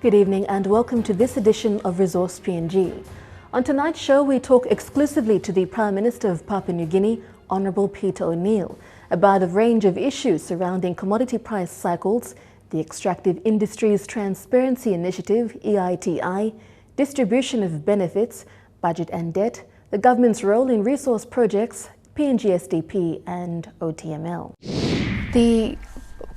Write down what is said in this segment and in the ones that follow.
Good evening and welcome to this edition of Resource PNG. On tonight's show, we talk exclusively to the Prime Minister of Papua New Guinea, Honourable Peter O'Neill, about a range of issues surrounding commodity price cycles, the Extractive Industries Transparency Initiative, EITI, distribution of benefits, budget and debt, the government's role in resource projects, PNG SDP and OTML. The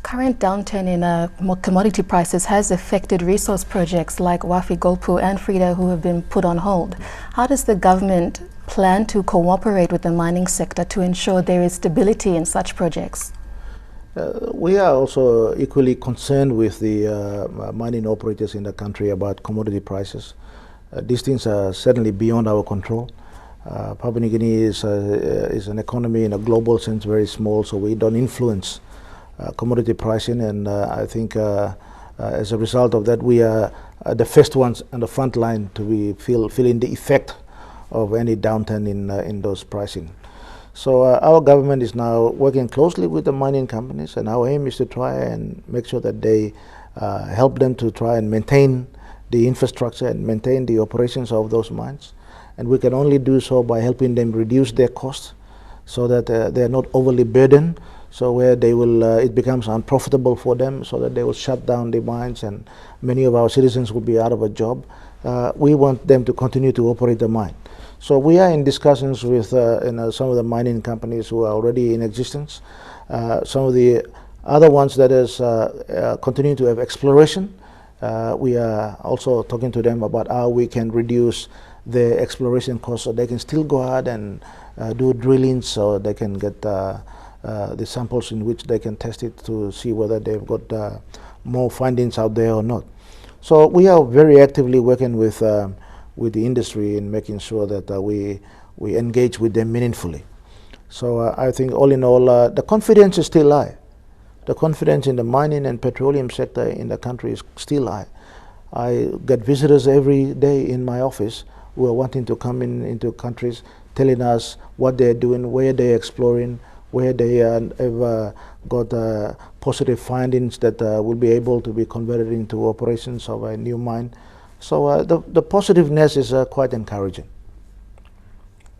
current downturn in commodity prices has affected resource projects like Wafi Golpu and Frida, who have been put on hold. How does the government plan to cooperate with the mining sector to ensure there is stability in such projects? We are also equally concerned with the mining operators in the country about commodity prices. These things are certainly beyond our control. Papua New Guinea is an economy in a global sense very small, so we don't influence commodity pricing, and I think as a result of that, we are the first ones on the front line to be feeling the effect of any downturn in those pricing. So our government is now working closely with the mining companies, and our aim is to try and make sure that they help them to try and maintain the infrastructure and maintain the operations of those mines. And we can only do so by helping them reduce their costs so that they are not overly burdened. So where they will, it becomes unprofitable for them, so that they will shut down the mines, and many of our citizens will be out of a job. We want them to continue to operate the mine. So we are in discussions with some of the mining companies who are already in existence. Some of the other ones that is continue to have exploration. We are also talking to them about how we can reduce the exploration costs so they can still go ahead and do drilling, so they can get the samples in which they can test it to see whether they've got more findings out there or not. So we are very actively working with the industry in making sure that we engage with them meaningfully. So I think all in all, the confidence is still high. The confidence in the mining and petroleum sector in the country is still high. I get visitors every day in my office who are wanting to come into countries, telling us what they're doing, where they're exploring, where they have got positive findings that will be able to be converted into operations of a new mine. So the positiveness is quite encouraging.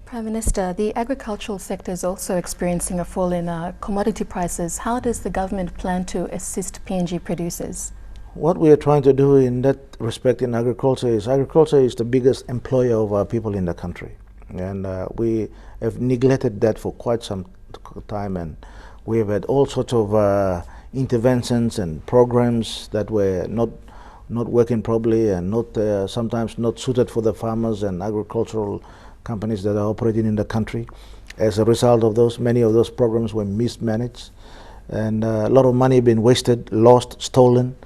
Prime Minister, the agricultural sector is also experiencing a fall in commodity prices. How does the government plan to assist PNG producers? What we are trying to do in that respect in agriculture is the biggest employer of our people in the country. And we have neglected that for quite some time, and we have had all sorts of interventions and programs that were not working properly and not sometimes not suited for the farmers and agricultural companies that are operating in the country. As a result of those, many of those programs were mismanaged, and a lot of money been wasted, lost, stolen,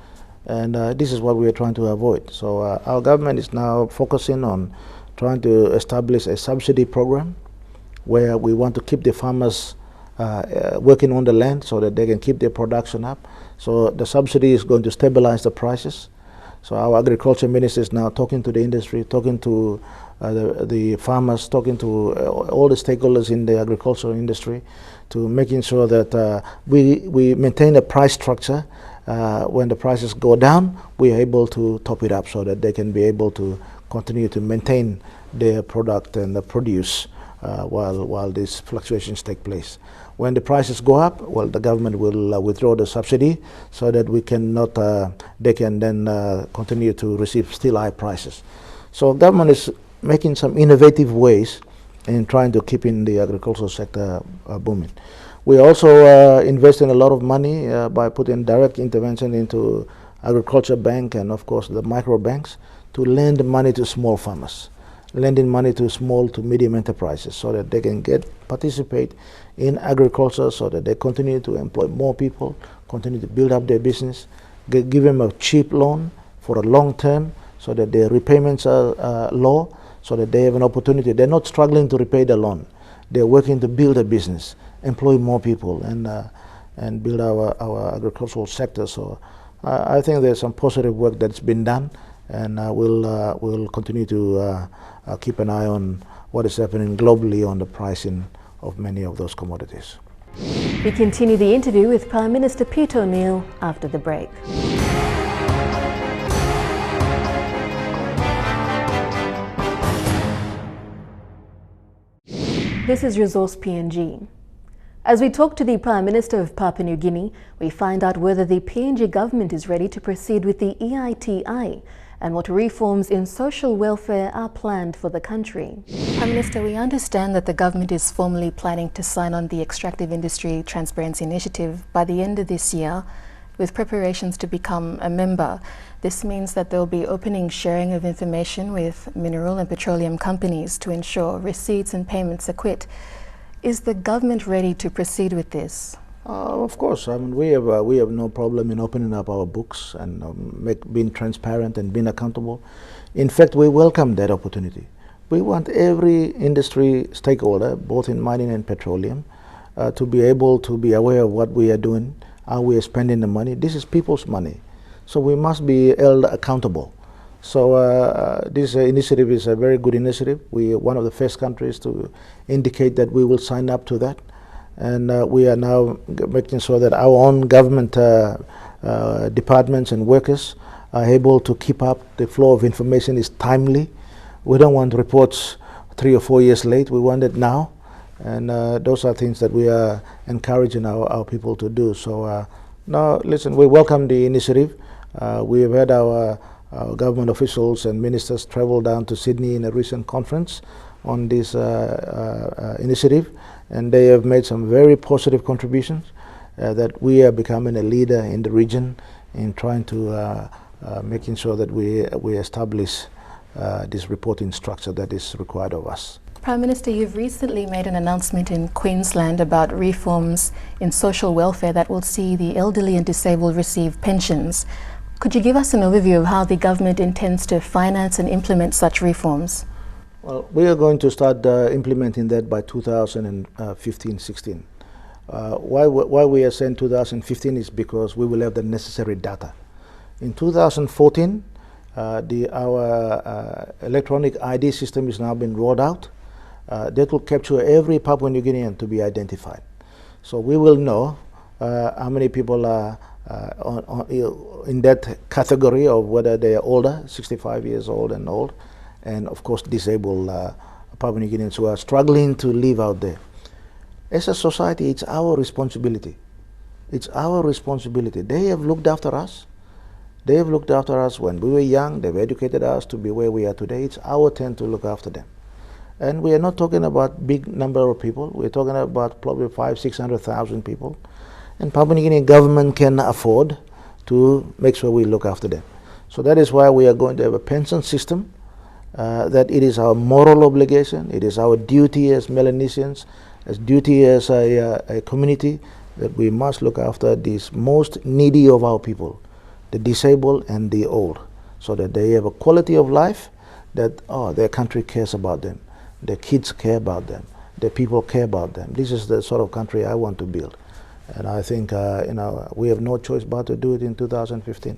and this is what we are trying to avoid. So our government is now focusing on trying to establish a subsidy program where we want to keep the farmers working on the land so that they can keep their production up. So the subsidy is going to stabilize the prices. So our agriculture minister is now talking to the industry, talking to the farmers, talking to all the stakeholders in the agricultural industry, to making sure that we maintain a price structure. When the prices go down, we are able to top it up so that they can be able to continue to maintain their product and the produce while these fluctuations take place. When the prices go up, well, the government will withdraw the subsidy so that they can then continue to receive still high prices. So government is making some innovative ways in trying to keep in the agricultural sector booming. We also invest in a lot of money by putting direct intervention into agriculture bank and of course the micro banks to lend money to small farmers, lending money to small to medium enterprises so that they can participate in agriculture, so that they continue to employ more people, continue to build up their business, give them a cheap loan for a long term so that their repayments are low, so that they have an opportunity. They're not struggling to repay the loan. They're working to build a business, employ more people, and build our agricultural sector. So I think there's some positive work that's been done, and we'll continue to keep an eye on what is happening globally on the pricing of many of those commodities. We continue the interview with Prime Minister Peter O'Neill after the break. This is Resource PNG. As we talk to the Prime Minister of Papua New Guinea, we find out whether the PNG government is ready to proceed with the EITI and what reforms in social welfare are planned for the country. Prime Minister, we understand that the government is formally planning to sign on the Extractive Industry Transparency Initiative by the end of this year, with preparations to become a member. This means that there will be opening sharing of information with mineral and petroleum companies to ensure receipts and payments are quit. Is the government ready to proceed with this? Of course. I mean, we have no problem in opening up our books and being transparent and being accountable. In fact, we welcome that opportunity. We want every industry stakeholder, both in mining and petroleum, to be able to be aware of what we are doing, how we are spending the money. This is people's money, so we must be held accountable. So this initiative is a very good initiative. We are one of the first countries to indicate that we will sign up to that. And we are now making sure that our own government departments and workers are able to keep up. The flow of information is timely. We don't want reports 3 or 4 years late. We want it now. And those are things that we are encouraging our people to do. So now, listen, we welcome the initiative. We have had our government officials and ministers travel down to Sydney in a recent conference on this initiative, and they have made some very positive contributions that we are becoming a leader in the region in trying to making sure that we establish this reporting structure that is required of us. Prime Minister, you've recently made an announcement in Queensland about reforms in social welfare that will see the elderly and disabled receive pensions. Could you give us an overview of how the government intends to finance and implement such reforms? Well, we are going to start implementing that by 2015-16. Why we are saying 2015 is because we will have the necessary data. In 2014, our electronic ID system is now being rolled out. That will capture every Papua New Guinean to be identified. So we will know how many people are in that category of whether they are older, 65 years old and old, and of course disabled Papua New Guineans who are struggling to live out there. As a society, it's our responsibility. It's our responsibility. They have looked after us. They have looked after us when we were young. They've educated us to be where we are today. It's our turn to look after them. And we are not talking about big number of people. We're talking about probably 500,000-600,000 people. And Papua New Guinea government can afford to make sure we look after them. So that is why we are going to have a pension system that it is our moral obligation, it is our duty as Melanesians, as duty as a community, that we must look after these most needy of our people, the disabled and the old, so that they have a quality of life that their country cares about them, their kids care about them, their people care about them. This is the sort of country I want to build. And I think we have no choice but to do it in 2015.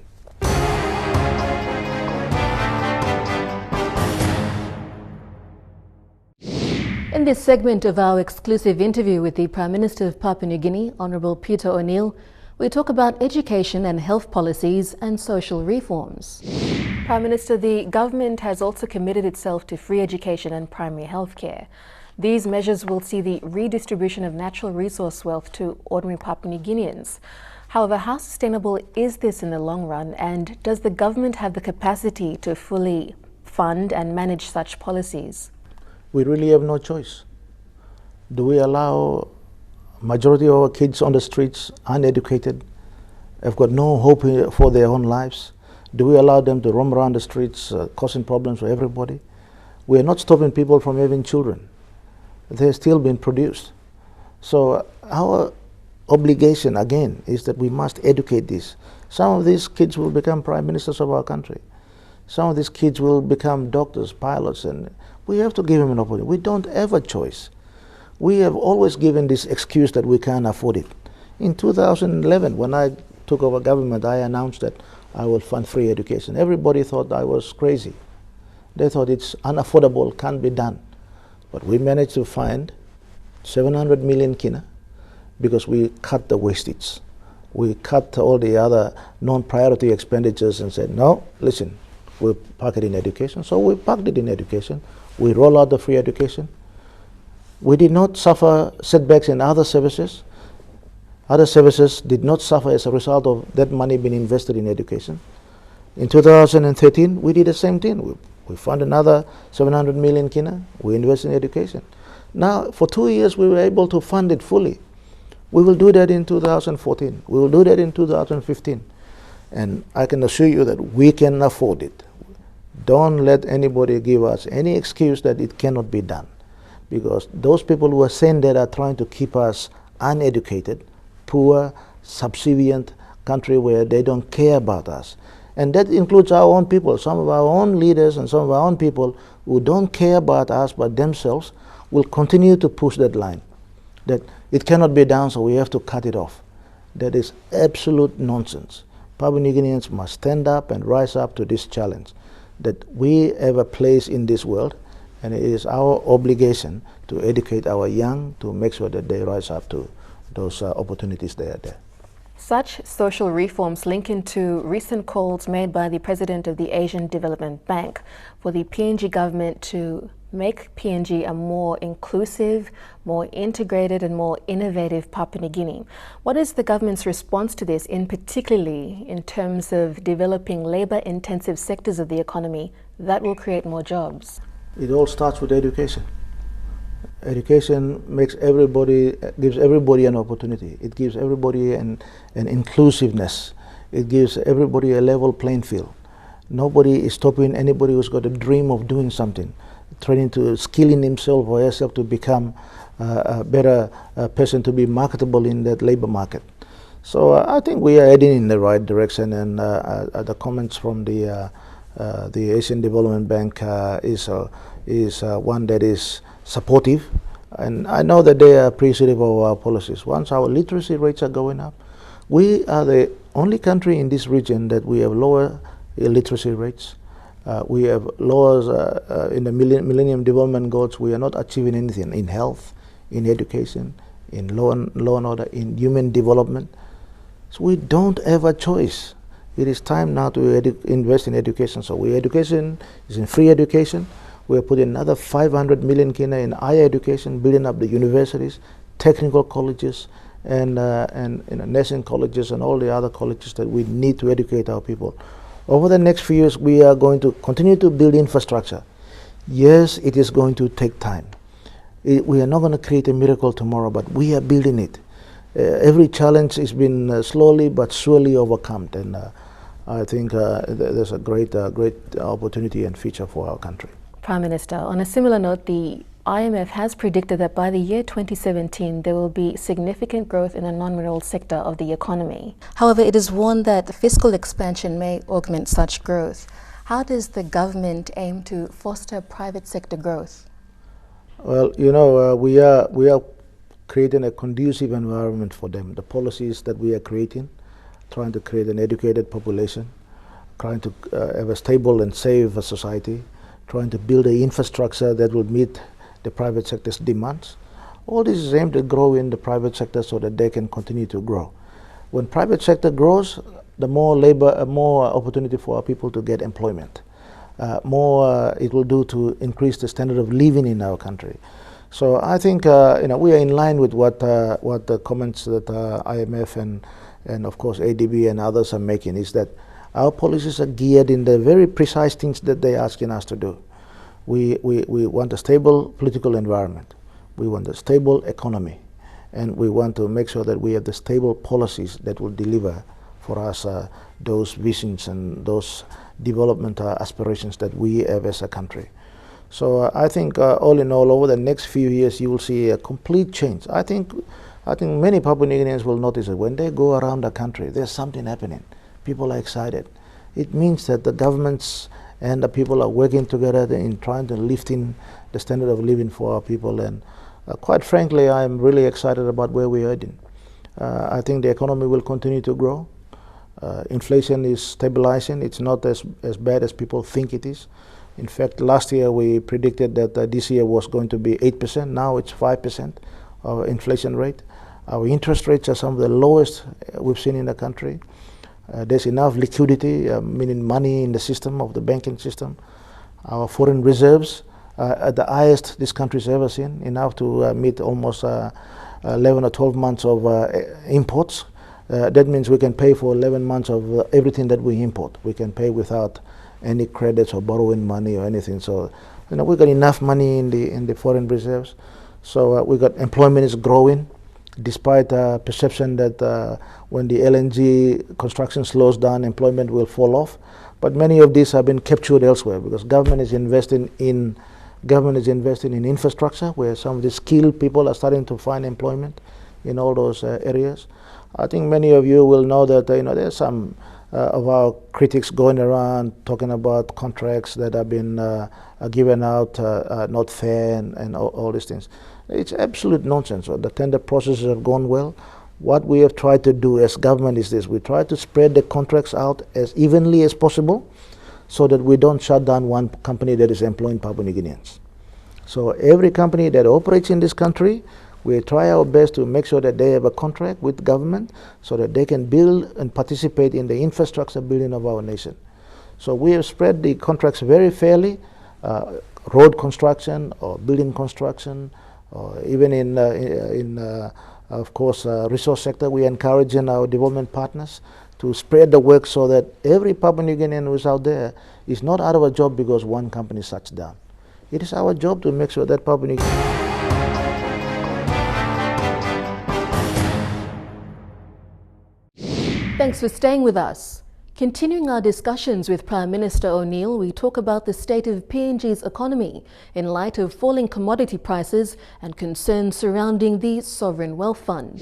In this segment of our exclusive interview with the Prime Minister of Papua New Guinea, Honourable Peter O'Neill, we talk about education and health policies and social reforms. Prime Minister, the government has also committed itself to free education and primary health care. These measures will see the redistribution of natural resource wealth to ordinary Papua New Guineans. However, how sustainable is this in the long run, and does the government have the capacity to fully fund and manage such policies? We really have no choice. Do we allow majority of our kids on the streets, uneducated, have got no hope for their own lives? Do we allow them to roam around the streets, causing problems for everybody? We are not stopping people from having children. They're still being produced. So our obligation, again, is that we must educate this. Some of these kids will become prime ministers of our country. Some of these kids will become doctors, pilots, and we have to give them an opportunity. We don't have a choice. We have always given this excuse that we can't afford it. In 2011, when I took over government, I announced that I will fund free education. Everybody thought I was crazy. They thought it's unaffordable, can't be done. But we managed to find 700 million kina because we cut the wastage. We cut all the other non-priority expenditures and said, no, listen, we'll park it in education. So we parked it in education. We roll out the free education. We did not suffer setbacks in other services. Other services did not suffer as a result of that money being invested in education. In 2013, we did the same thing. We found another 700 million kina. We invested in education. Now, for 2 years, we were able to fund it fully. We will do that in 2014. We will do that in 2015. And I can assure you that we can afford it. Don't let anybody give us any excuse that it cannot be done. Because those people who are saying that are trying to keep us uneducated, poor, subservient country where they don't care about us. And that includes our own people, some of our own leaders and some of our own people who don't care about us but themselves will continue to push that line, that it cannot be done, so we have to cut it off. That is absolute nonsense. Papua New Guineans must stand up and rise up to this challenge, that we have a place in this world, and it is our obligation to educate our young to make sure that they rise up to those opportunities that are there. Such social reforms link into recent calls made by the President of the Asian Development Bank for the PNG government to make PNG a more inclusive, more integrated and more innovative Papua New Guinea. What is the government's response to this, in particularly in terms of developing labour-intensive sectors of the economy that will create more jobs? It all starts with education. Education makes everybody, gives everybody an opportunity. It gives everybody an inclusiveness. It gives everybody a level playing field. Nobody is stopping anybody who's got a dream of doing something, trying to skilling himself or herself to become a better person to be marketable in that labor market. So I think we are heading in the right direction, and the comments from the Asian Development Bank is one that is supportive, and I know that they are appreciative of our policies. Once our literacy rates are going up, we are the only country in this region that we have lower literacy rates. We have lower, in the Millennium Development Goals, we are not achieving anything in health, in education, in law and order, in human development. So we don't have a choice. It is time now to invest in education. So education is in free education. We are putting another 500 million kina in higher education, building up the universities, technical colleges, and nursing colleges and all the other colleges that we need to educate our people. Over the next few years, we are going to continue to build infrastructure. Yes, it is going to take time. We are not going to create a miracle tomorrow, but we are building it. Every challenge has been slowly but surely overcome, and I think there's a great opportunity and future for our country. Prime Minister, on a similar note, the IMF has predicted that by the year 2017, there will be significant growth in the non-mineral sector of the economy. However, it is warned that fiscal expansion may augment such growth. How does the government aim to foster private sector growth? Well, you know, we are creating a conducive environment for them. The policies that we are creating, trying to create an educated population, trying to have a stable and safe society, trying to build an infrastructure that will meet the private sector's demands. All this is aimed at growing the private sector so that they can continue to grow. When private sector grows, the more labor, more opportunity for our people to get employment. More it will do to increase the standard of living in our country. So I think we are in line with what the comments that IMF and of course ADB and others are making, is that our policies are geared in the very precise things that they're asking us to do. We want a stable political environment. We want a stable economy. And we want to make sure that we have the stable policies that will deliver for us those visions and those development aspirations that we have as a country. So I think all in all, over the next few years, you will see a complete change. I think many Papua New Guineans will notice that when they go around the country, there's something happening. People are excited. It means that the governments and the people are working together in trying to lift in the standard of living for our people. And quite frankly, I'm really excited about where we're heading. I think the economy will continue to grow. Inflation is stabilizing. It's not as bad as people think it is. In fact, last year we predicted that this year was going to be 8%. Now it's 5% of inflation rate. Our interest rates are some of the lowest we've seen in the country. There's enough liquidity, meaning money in the system of the banking system. Our foreign reserves at the highest this country's ever seen, enough to meet almost 11 or 12 months of imports. That means we can pay for 11 months of everything that we import. We can pay without any credits or borrowing money or anything. So, we got enough money in the foreign reserves. So we got employment is growing, despite perception that when the LNG construction slows down, employment will fall off. But many of these have been captured elsewhere because government is investing in infrastructure, where some of the skilled people are starting to find employment in all those areas. I think many of you will know that there's some of our critics going around talking about contracts that have been given out not fair and all these things. It's absolute nonsense. The tender processes have gone well. What we have tried to do as government is this: we try to spread the contracts out as evenly as possible, so that we don't shut down one company that is employing Papua New Guineans. So every company that operates in this country, we try our best to make sure that they have a contract with government so that they can build and participate in the infrastructure building of our nation. So we have spread the contracts very fairly, road construction or building construction, or even of course, resource sector. We encourage our development partners to spread the work so that every Papua New Guinean who is out there is not out of a job because one company shuts down. It is our job to make sure that Papua New Guinea. Thanks for staying with us. Continuing our discussions with Prime Minister O'Neill, we talk about the state of PNG's economy in light of falling commodity prices and concerns surrounding the Sovereign Wealth Fund.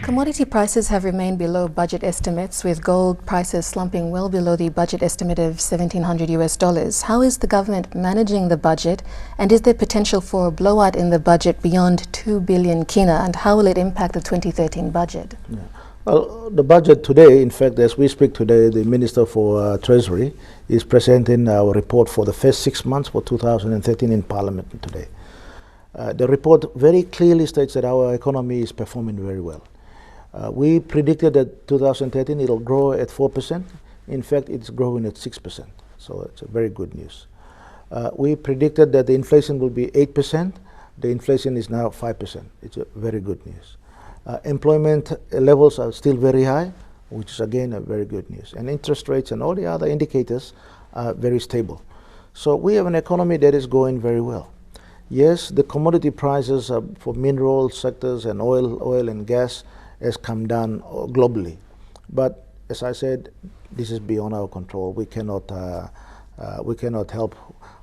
Commodity prices have remained below budget estimates, with gold prices slumping well below the budget estimate of $1,700. How is the government managing the budget, and is there potential for a blowout in the budget beyond 2 billion kina, and how will it impact the 2013 budget? Yeah. Well, the budget today, in fact, as we speak today, the Minister for Treasury is presenting our report for the first 6 months for 2013 in Parliament today. The report very clearly states that our economy is performing very well. We predicted that 2013 it'll grow at 4%. In fact, it's growing at 6%. So it's a very good news. We predicted that the inflation will be 8%. The inflation is now 5%. It's a very good news. Employment levels are still very high, which is again a very good news. And interest rates and all the other indicators are very stable. So we have an economy that is going very well. Yes, the commodity prices for mineral sectors and oil and gas has come down globally. But as I said, this is beyond our control. We cannot help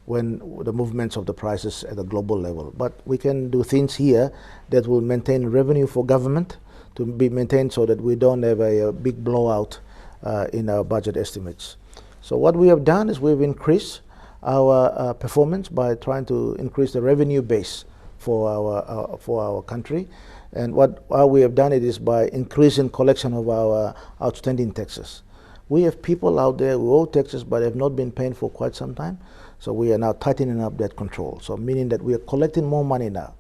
when the movements of the prices at a global level. But we can do things here that will maintain revenue for government to be maintained so that we don't have a big blowout in our budget estimates. So what we have done is we've increased our performance by trying to increase the revenue base for our country. And how we have done it is by increasing collection of our outstanding taxes. We have people out there who owe taxes but have not been paying for quite some time. So we are now tightening up that control. So meaning that we are collecting more money now.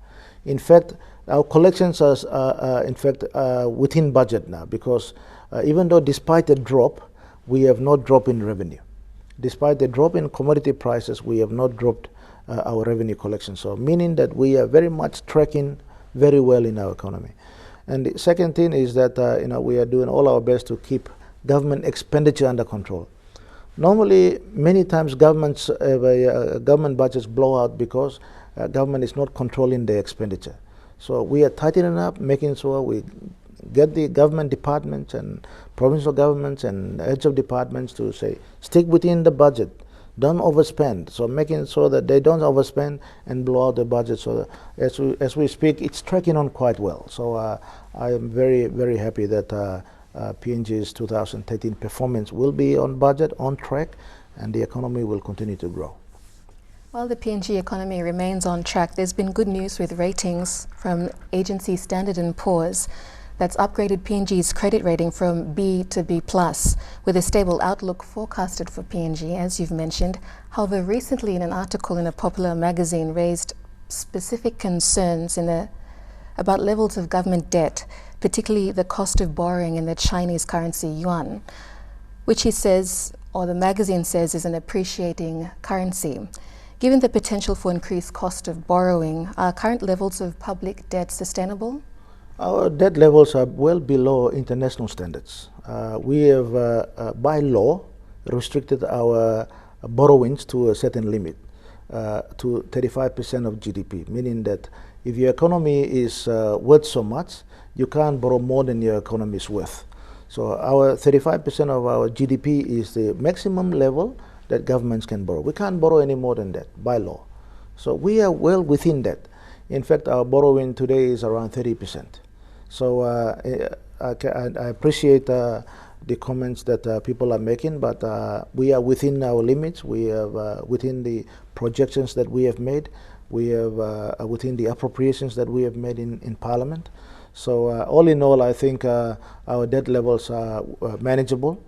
In fact, our collections are within budget now, because even though despite the drop, we have not dropped in revenue. Despite the drop in commodity prices, we have not dropped our revenue collection. So meaning that we are very much tracking very well in our economy. And the second thing is that we are doing all our best to keep government expenditure under control. Normally, many times government budgets blow out because government is not controlling their expenditure. So we are tightening up, making sure we get the government departments and provincial governments and heads of departments to say, stick within the budget, don't overspend. So making sure that they don't overspend and blow out the budget. So as we speak, it's tracking on quite well. So I am very, very happy that PNG's 2013 performance will be on budget, on track, and the economy will continue to grow. While the PNG economy remains on track, there's been good news with ratings from agency Standard & Poor's that's upgraded PNG's credit rating from B to B+, with a stable outlook forecasted for PNG, as you've mentioned. However, recently in an article in a popular magazine raised specific concerns about levels of government debt, particularly the cost of borrowing in the Chinese currency yuan, which he says, or the magazine says, is an appreciating currency. Given the potential for increased cost of borrowing, are current levels of public debt sustainable? Our debt levels are well below international standards. We have, by law, restricted our borrowings to a certain limit, to 35% of GDP, meaning that if your economy is worth so much, you can't borrow more than your economy is worth. So our 35% of our GDP is the maximum level that governments can borrow. We can't borrow any more than that by law. So we are well within that. In fact, our borrowing today is around 30%. So I appreciate the comments that people are making, but we are within our limits. We are within the projections that we have made. We have within the appropriations that we have made in Parliament. So all in all, I think our debt levels are manageable.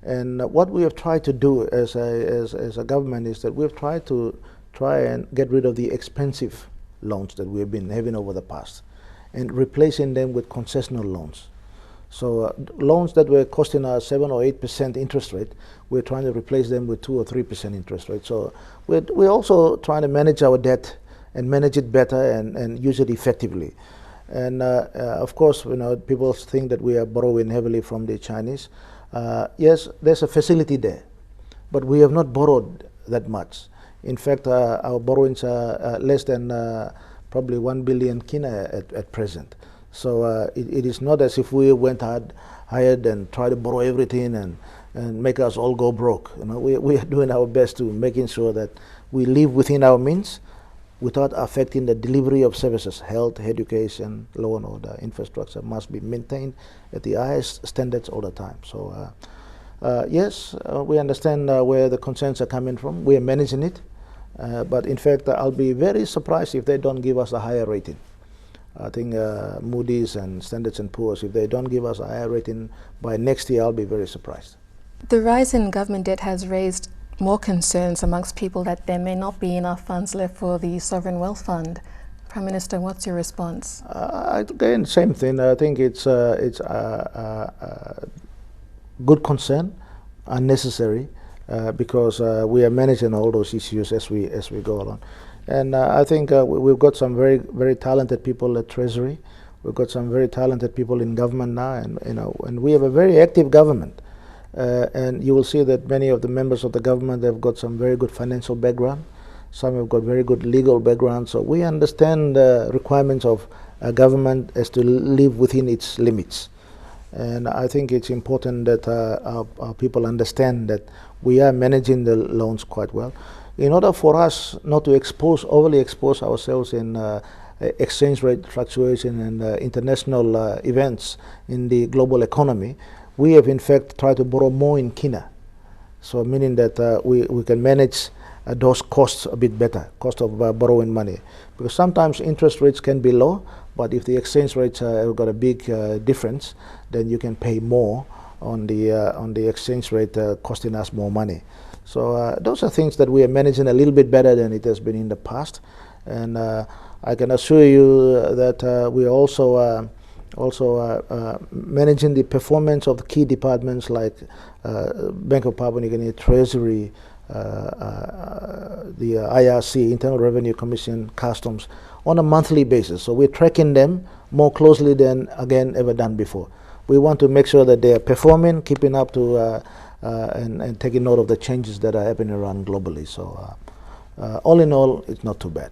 And what we have tried to do as a government is that we have tried and get rid of the expensive loans that we have been having over the past and replacing them with concessional loans. So loans that were costing us 7 or 8% interest rate, we're trying to replace them with 2 or 3% interest rate. So we're also trying to manage our debt and manage it better and use it effectively. And of course, people think that we are borrowing heavily from the Chinese. Yes, there's a facility there, but we have not borrowed that much. In fact, our borrowings are less than probably 1 billion kina at present. So it is not as if we went hired and tried to borrow everything and make us all go broke. We are doing our best to making sure that we live within our means without affecting the delivery of services. Health, education, law and order, infrastructure must be maintained at the highest standards all the time. So yes, we understand where the concerns are coming from. We are managing it. But in fact, I'll be very surprised if they don't give us a higher rating. I think Moody's and Standards & Poor's, if they don't give us a higher rating by next year, I'll be very surprised. The rise in government debt has raised more concerns amongst people that there may not be enough funds left for the Sovereign Wealth Fund. Prime Minister, what's your response? Again, same thing. I think it's good concern, unnecessary, because we are managing all those issues as we go along. And I think we've got some very, very talented people at Treasury. We've got some very talented people in government now, and we have a very active government. And you will see that many of the members of the government have got some very good financial background. Some have got very good legal background. So we understand the requirements of a government as to live within its limits. And I think it's important that our people understand that we are managing the loans quite well. In order for us not to overly expose ourselves in exchange rate fluctuation and international events in the global economy, we have in fact tried to borrow more in kina. So meaning that we can manage those costs a bit better, cost of borrowing money. Because sometimes interest rates can be low, but if the exchange rates have got a big difference, then you can pay more on the exchange rate costing us more money. So those are things that we are managing a little bit better than it has been in the past. And I can assure you that we are also managing the performance of the key departments like Bank of Papua New Guinea, Treasury, the IRC, Internal Revenue Commission, Customs, on a monthly basis. So we're tracking them more closely than, again, ever done before. We want to make sure that they are performing, keeping up to and taking note of the changes that are happening around globally. So all in all, it's not too bad.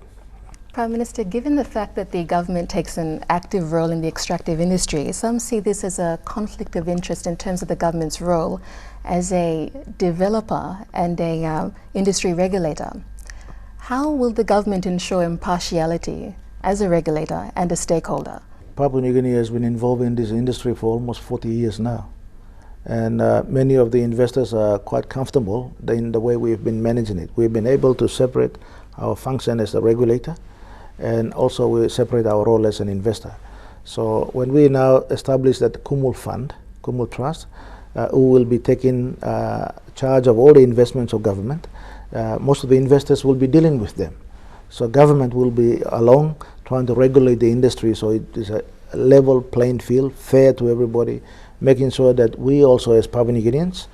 Prime Minister, given the fact that the government takes an active role in the extractive industry, some see this as a conflict of interest in terms of the government's role as a developer and a industry regulator. How will the government ensure impartiality as a regulator and a stakeholder? Papua New Guinea has been involved in this industry for almost 40 years now. And many of the investors are quite comfortable in the way we've been managing it. We've been able to separate our function as a regulator, and also we separate our role as an investor. So when we now establish that Kumul Fund, Kumul Trust, who will be taking charge of all the investments of government, most of the investors will be dealing with them. So government will be along trying to regulate the industry so it is a level playing field, fair to everybody, making sure that we also as Papua New Guineans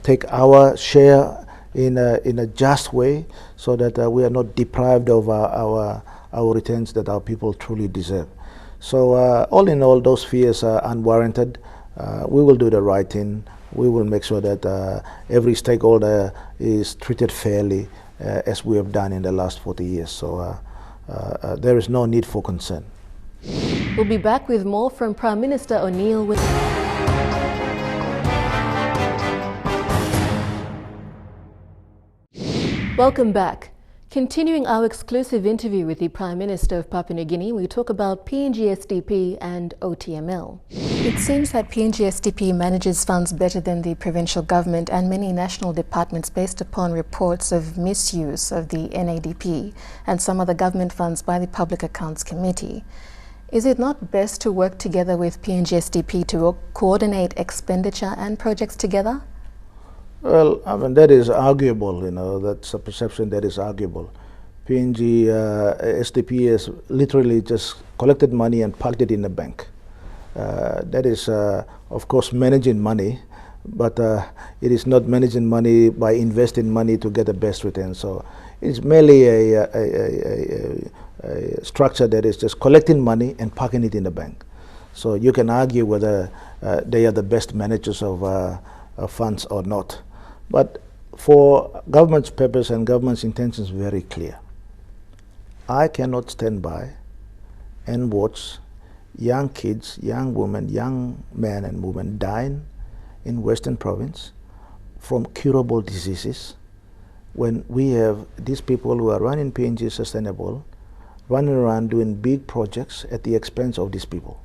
take our share in a just way, so that we are not deprived of our returns that our people truly deserve. So all in all, those fears are unwarranted. We will do the right thing. We will make sure that every stakeholder is treated fairly, as we have done in the last 40 years. So there is no need for concern. We'll be back with more from Prime Minister O'Neill with... Welcome back. Continuing our exclusive interview with the Prime Minister of Papua New Guinea, we talk about PNG SDP and OTML. It seems that PNG SDP manages funds better than the provincial government and many national departments based upon reports of misuse of the NADP and some other government funds by the Public Accounts Committee. Is it not best to work together with PNG SDP to coordinate expenditure and projects together? Well, I mean, that is arguable, that's a perception that is arguable. PNG SDP has literally just collected money and parked it in the bank. That is, of course, managing money, but it is not managing money by investing money to get the best return. So it's merely a structure that is just collecting money and parking it in the bank. So you can argue whether they are the best managers of funds or not. But for government's purpose and government's intentions, very clear. I cannot stand by and watch young kids, young women, young men and women dying in Western Province from curable diseases when we have these people who are running PNG Sustainable, running around doing big projects at the expense of these people.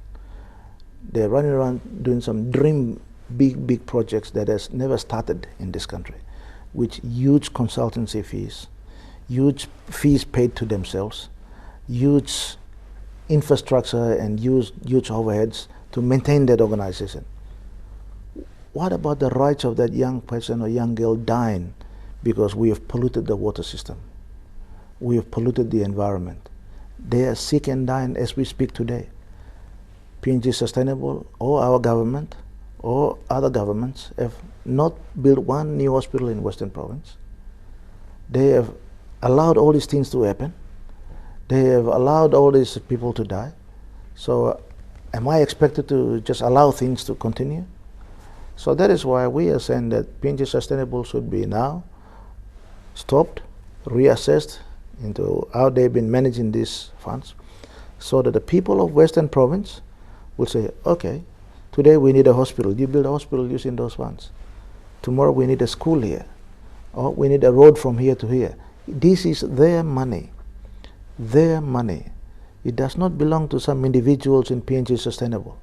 They're running around doing some dream big projects that has never started in this country, with huge consultancy fees, huge fees paid to themselves, huge infrastructure and huge overheads to maintain that organization. What about the rights of that young person or young girl dying because we have polluted the water system? We have polluted the environment. They are sick and dying as we speak today. PNG Sustainable or our government or other governments have not built one new hospital in Western Province. They have allowed all these things to happen. They have allowed all these people to die. So am I expected to just allow things to continue? So that is why we are saying that PNG Sustainable should be now stopped, reassessed into how they've been managing these funds, so that the people of Western Province will say, okay, today we need a hospital. You build a hospital using those funds. Tomorrow we need a school here, or we need a road from here to here. This is their money. Their money. It does not belong to some individuals in PNG Sustainable.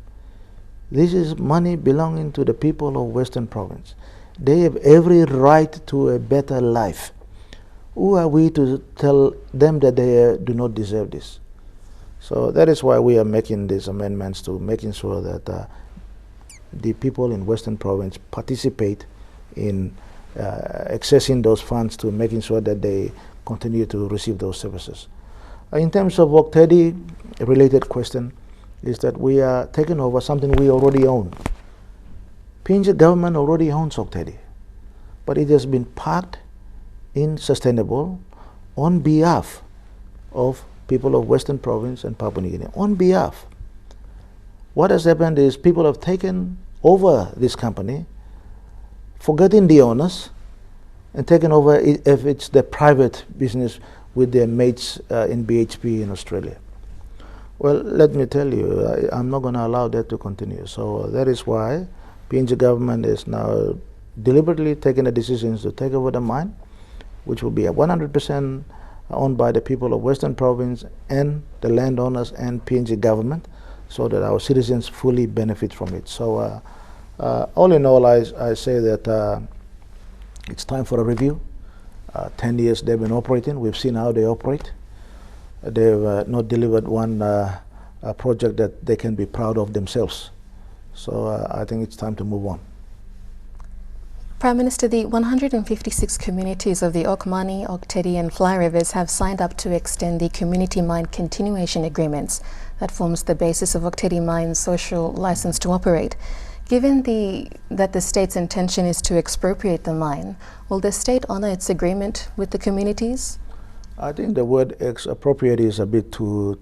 This is money belonging to the people of Western Province. They have every right to a better life. Who are we to tell them that they do not deserve this? So that is why we are making these amendments, to making sure that the people in Western Province participate in accessing those funds, to making sure that they continue to receive those services. In terms of Work 30, a related question is that we are taking over something we already own. PNG government already owns Work 30, but it has been parked in Sustainable on behalf of people of Western Province and Papua New Guinea. On behalf. What has happened is people have taken over this company, forgetting the owners, and taken over if it's their private business with their mates in BHP in Australia. Well, let me tell you, I'm not going to allow that to continue. So that is why PNG government is now deliberately taking the decisions to take over the mine, which will be 100% owned by the people of Western Province and the landowners and PNG government, so that our citizens fully benefit from it. So all in all, I say that it's time for a review. 10 years they've been operating. We've seen how they operate. They've not delivered one project that they can be proud of themselves. So I think it's time to move on. Prime Minister, the 156 communities of the Okmani, Oktedi and Fly Rivers have signed up to extend the community mine continuation agreements that forms the basis of Oktedi Mine's social license to operate. Given that the state's intention is to expropriate the mine, will the state honor its agreement with the communities? I think the word expropriate is a bit too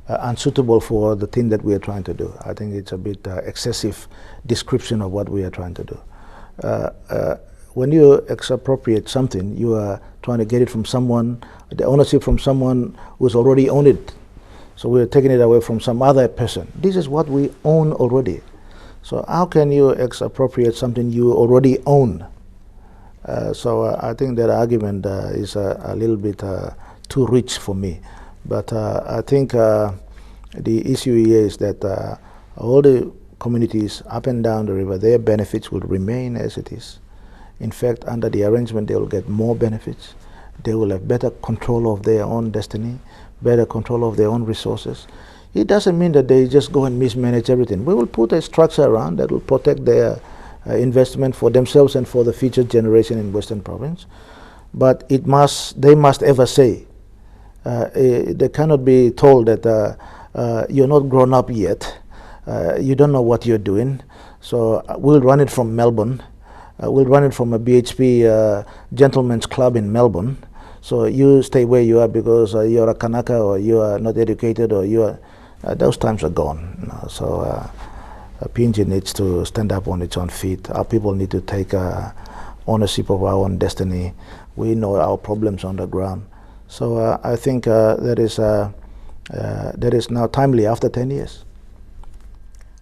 unsuitable for the thing that we are trying to do. I think it's a bit excessive description of what we are trying to do. When you expropriate something, you are trying to get it from someone, the ownership from someone who's already owned it. So we're taking it away from some other person. This is what we own already. So how can you expropriate something you already own? I think that argument is a little bit too rich for me. But I think the issue here is that all the communities up and down the river, their benefits will remain as it is. In fact, under the arrangement, they will get more benefits. They will have better control of their own destiny, better control of their own resources. It doesn't mean that they just go and mismanage everything. We will put a structure around that will protect their investment for themselves and for the future generation in Western Province. But they must ever say, they cannot be told that you're not grown up yet, you don't know what you're doing, so we'll run it from Melbourne, we'll run it from a BHP gentleman's club in Melbourne, so you stay where you are because you're a Kanaka or you are not educated or you are, those times are gone. So PNG needs to stand up on its own feet. Our people need to take ownership of our own destiny. We know our problems on the ground. So I think that is now timely after 10 years.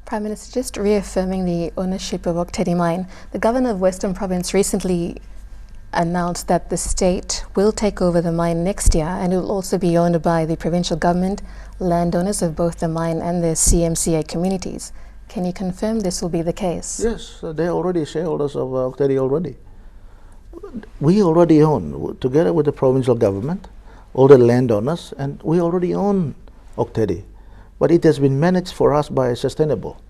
Prime Minister, just reaffirming the ownership of Ok Tedi Mine, the Governor of Western Province recently announced that the state will take over the mine next year and it will also be owned by the provincial government, landowners of both the mine and the CMCA communities. Can you confirm this will be the case? Yes, they're already shareholders of Ok Tedi already. We already own, together with the provincial government, all the landowners, and we already own Ok Tedi. But it has been managed for us by Sustainable.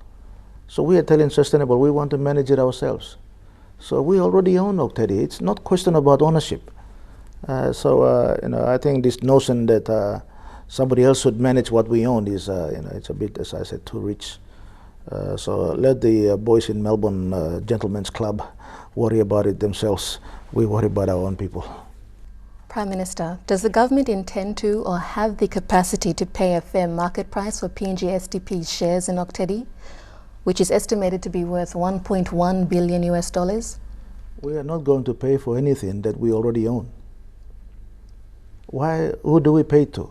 So we are telling Sustainable we want to manage it ourselves. So we already own Ok Tedi. It's not a question about ownership. I think this notion that somebody else should manage what we own is, it's a bit, as I said, too rich. So let the boys in Melbourne Gentlemen's Club worry about it themselves. We worry about our own people. Prime Minister, does the government intend to or have the capacity to pay a fair market price for PNG SDP's shares in Ok Tedi, which is estimated to be worth $1.1 billion US? We are not going to pay for anything that we already own. Who do we pay to?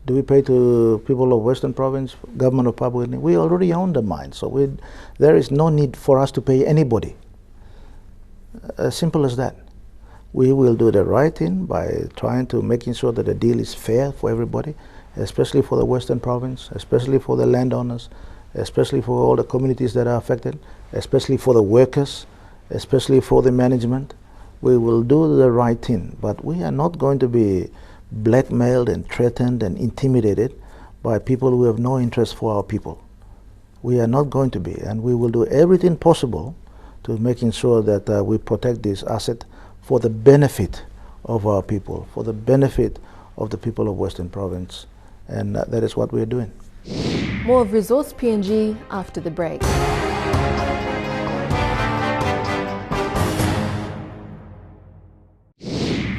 Do we pay to people of Western Province, government of Papua New Guinea? We already own the mine, so there is no need for us to pay anybody. As simple as that. We will do the right thing by trying to making sure that the deal is fair for everybody, especially for the Western Province, especially for the landowners, especially for all the communities that are affected, especially for the workers, especially for the management. We will do the right thing, but we are not going to be blackmailed and threatened and intimidated by people who have no interest for our people. We are not going to be, and we will do everything possible to making sure that we protect this asset for the benefit of our people, for the benefit of the people of Western Province, and that is what we are doing. More of Resource PNG after the break.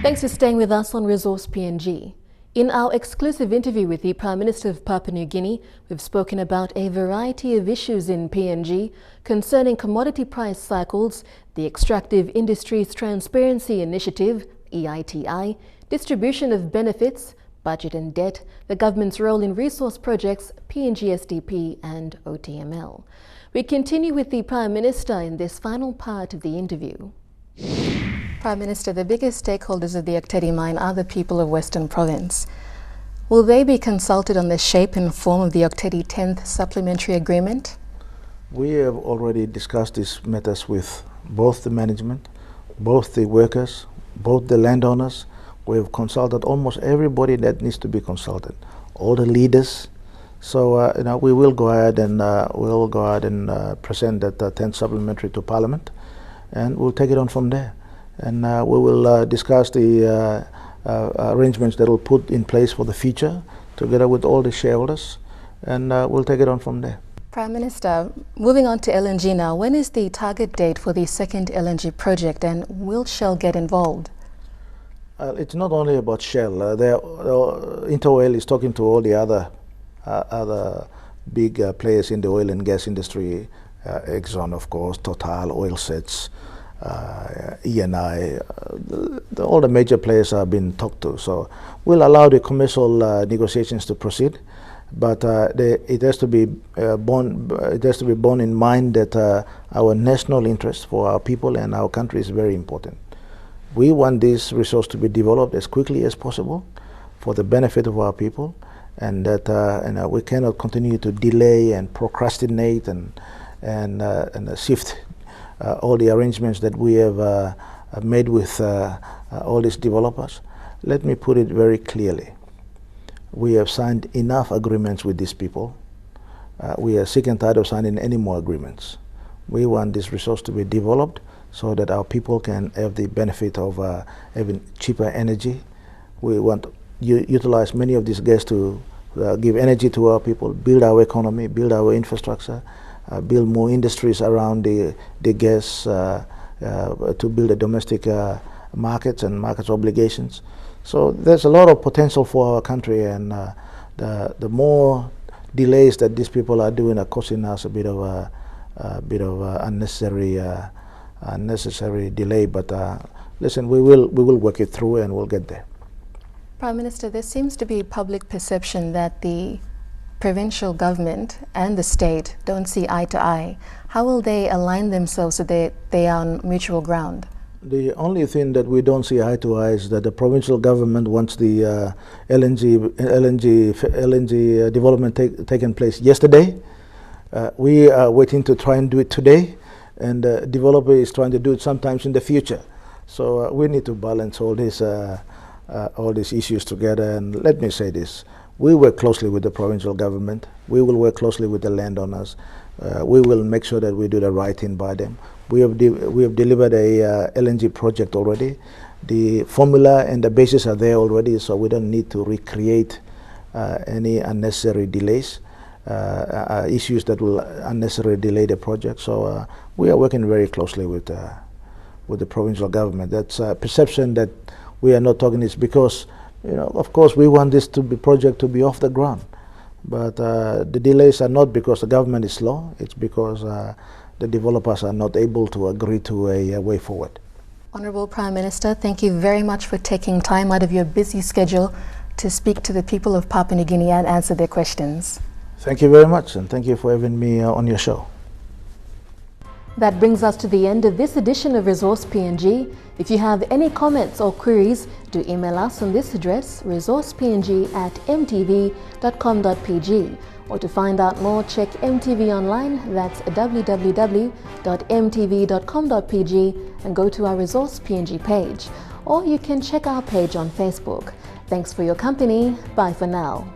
Thanks for staying with us on Resource PNG. In our exclusive interview with the Prime Minister of Papua New Guinea, we've spoken about a variety of issues in PNG concerning commodity price cycles, the Extractive Industries Transparency Initiative, EITI, distribution of benefits, budget and debt, the government's role in resource projects, PNG SDP and OTML. We continue with the Prime Minister in this final part of the interview. Prime Minister, the biggest stakeholders of the Ok Tedi mine are the people of Western Province. Will they be consulted on the shape and form of the Ok Tedi 10th supplementary agreement? We have already discussed these matters with both the management, both the workers, both the landowners. We have consulted almost everybody that needs to be consulted, all the leaders. So we will go ahead and present that 10th supplementary to Parliament, and we'll take it on from there. And we will discuss the arrangements that will put in place for the future together with all the shareholders, and we'll take it on from there. Prime Minister, moving on to LNG now, when is the target date for the second LNG project, and will Shell get involved? It's not only about Shell. Interoil is talking to all the other big players in the oil and gas industry, Exxon, of course, Total, Oil Sets, ENI, all the major players are being talked to. So we'll allow the commercial negotiations to proceed, but it has to be borne in mind that our national interest for our people and our country is very important. We want this resource to be developed as quickly as possible for the benefit of our people, and that we cannot continue to delay and procrastinate and shift all the arrangements that we have made with all these developers. Let me put it very clearly. We have signed enough agreements with these people. We are sick and tired of signing any more agreements. We want this resource to be developed so that our people can have the benefit of having cheaper energy. We want to utilize many of these gas to give energy to our people, build our economy, build our infrastructure, build more industries around the gas, to build a domestic markets and markets obligations. So there's a lot of potential for our country, and the more delays that these people are doing are causing us a bit of unnecessary delay. But listen, we will work it through and we'll get there. Prime Minister, there seems to be public perception that the provincial government and the state don't see eye to eye. How will they align themselves so that they are on mutual ground? The only thing that we don't see eye to eye is that the provincial government wants the LNG development taken place yesterday. We are waiting to try and do it today, and the developer is trying to do it sometimes in the future. So we need to balance all these issues together. And let me say this: we work closely with the provincial government. We will work closely with the landowners. We will make sure that we do the right thing by them. We have delivered a LNG project already. The formula and the basis are there already, so we don't need to recreate any unnecessary delays, issues that will unnecessarily delay the project. So we are working very closely with the provincial government. That's a perception that we are not talking is because, of course, we want this project to be off the ground. But the delays are not because the government is slow. It's because the developers are not able to agree to a way forward. Honourable Prime Minister, thank you very much for taking time out of your busy schedule to speak to the people of Papua New Guinea and answer their questions. Thank you very much, and thank you for having me on your show. That brings us to the end of this edition of Resource PNG. If you have any comments or queries, do email us on this address, resourcepng@mtv.com.pg. Or to find out more, check MTV online, that's www.mtv.com.pg, and go to our Resource PNG page. Or you can check our page on Facebook. Thanks for your company. Bye for now.